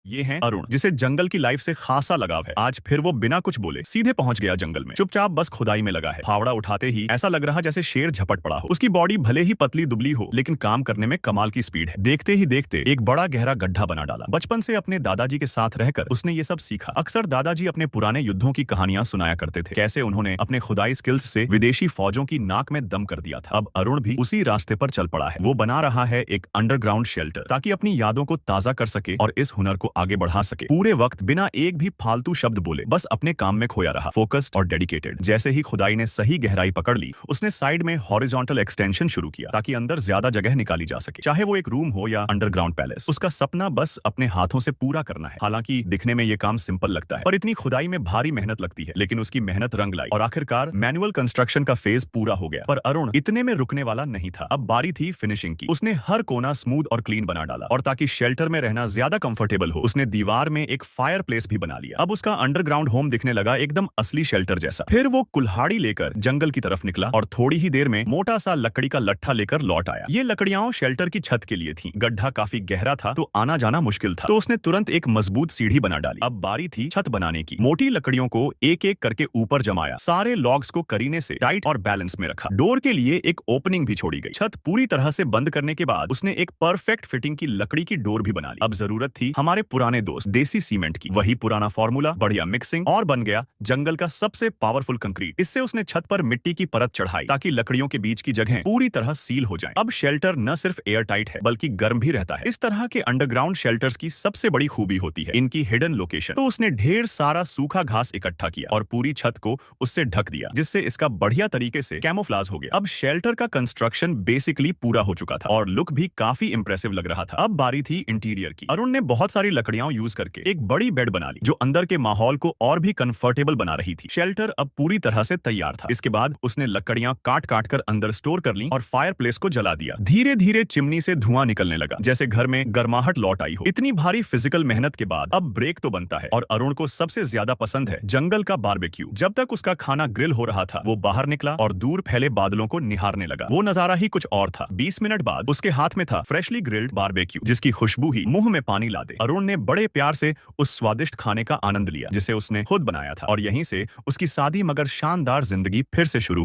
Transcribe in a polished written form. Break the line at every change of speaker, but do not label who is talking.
ये हैं अरुण, जिसे जंगल की लाइफ से खासा लगाव है। आज फिर वो बिना कुछ बोले सीधे पहुंच गया जंगल में। चुपचाप बस खुदाई में लगा है। फावड़ा उठाते ही ऐसा लग रहा जैसे शेर झपट पड़ा हो। उसकी बॉडी भले ही पतली दुबली हो, लेकिन काम करने में कमाल की स्पीड है। देखते ही देखते एक बड़ा गहरा गड्ढा बना डाला। बचपन से अपने दादाजी के साथ रहकर उसने ये सब सीखा। अक्सर दादाजी अपने पुराने युद्धों की कहानियां सुनाया करते थे, कैसे उन्होंने अपने खुदाई स्किल्स से विदेशी फौजों की नाक में दम कर दिया था। अब अरुण भी उसी रास्ते पर चल पड़ा है। वो बना रहा है एक अंडरग्राउंड शेल्टर, ताकि अपनी यादों को ताजा कर सके और इस हुनर को आगे बढ़ा सके। पूरे वक्त बिना एक भी फालतू शब्द बोले बस अपने काम में खोया रहा, फोकस्ड और डेडिकेटेड। जैसे ही खुदाई ने सही गहराई पकड़ ली, उसने साइड में हॉरिजॉन्टल एक्सटेंशन शुरू किया, ताकि अंदर ज्यादा जगह निकाली जा सके। चाहे वो एक रूम हो या अंडरग्राउंड पैलेस, उसका सपना बस अपने हाथों से पूरा करना है। हालांकि दिखने में ये काम सिंपल लगता है, पर इतनी खुदाई में भारी मेहनत लगती है। लेकिन उसकी मेहनत रंग लाई और आखिरकार मैनुअल कंस्ट्रक्शन का फेज पूरा हो गया। पर अरुण इतने में रुकने वाला नहीं था। अब बारी थी फिनिशिंग की। उसने हर कोना स्मूथ और क्लीन बना डाला, और ताकि शेल्टर में रहना ज्यादा कंफर्टेबल हो, उसने दीवार में एक फायर प्लेस भी बना लिया। अब उसका अंडरग्राउंड होम दिखने लगा एकदम असली शेल्टर जैसा। फिर वो कुल्हाड़ी लेकर जंगल की तरफ निकला और थोड़ी ही देर में मोटा सा लकड़ी का लट्ठा लेकर लौट आया। ये लकड़ियां शेल्टर की छत के लिए थीं। गड्ढा काफी गहरा था, तो आना जाना मुश्किल था, तो उसने तुरंत एक मजबूत सीढ़ी बना डाली। अब बारी थी छत बनाने की। मोटी लकड़ियों को एक एक करके ऊपर जमाया, सारे लॉग्स को करीने से टाइट और बैलेंस में रखा। डोर के लिए एक ओपनिंग भी छोड़ी गई। छत पूरी तरह से बंद करने के बाद उसने एक परफेक्ट फिटिंग की लकड़ी की डोर भी बना ली। अब जरूरत थी हमारे पुराने दोस्त देसी सीमेंट की। वही पुराना फॉर्मूला, बढ़िया मिक्सिंग, और बन गया जंगल का सबसे पावरफुल कंक्रीट। इससे उसने छत पर मिट्टी की परत चढ़ाई, ताकि लकड़ियों के बीच की जगह पूरी तरह सील हो जाए। अब शेल्टर न सिर्फ एयर टाइट है, बल्कि गर्म भी रहता है। इस तरह के अंडरग्राउंड शेल्टर्स की सबसे बड़ी खूबी होती है इनकी हिडन लोकेशन। तो उसने ढेर सारा सूखा घास इकट्ठा किया और पूरी छत को उससे ढक दिया, जिससे इसका बढ़िया तरीके से कैमोफ्लाज हो गया। अब शेल्टर का कंस्ट्रक्शन बेसिकली पूरा हो चुका था और लुक भी काफी इंप्रेसिव लग रहा था। अब बारी थी इंटीरियर की। अरुण ने बहुत सारी लकड़ियां यूज करके एक बड़ी बेड बना ली, जो अंदर के माहौल को और भी कंफर्टेबल बना रही थी। शेल्टर अब पूरी तरह से तैयार था। इसके बाद उसने लकड़ियां काट काट कर अंदर स्टोर कर ली और फायर प्लेस को जला दिया। धीरे धीरे चिमनी से धुआं निकलने लगा, जैसे घर में गर्माहट लौट आई हो। इतनी भारी फिजिकल मेहनत के बाद अब ब्रेक तो बनता है, और अरुण को सबसे ज्यादा पसंद है जंगल का बारबेक्यू। जब तक उसका खाना ग्रिल हो रहा था, वो बाहर निकला और दूर फैले बादलों को निहारने लगा। वो नजारा ही कुछ और था। 20 मिनट बाद उसके हाथ में था फ्रेशली ग्रिल्ड बारबेक्यू, जिसकी खुशबू ही मुंह में पानी ला दे। अरुण ने बड़े प्यार से उस स्वादिष्ट खाने का आनंद लिया, जिसे उसने खुद बनाया था, और यहीं से उसकी सादी मगर शानदार जिंदगी फिर से शुरू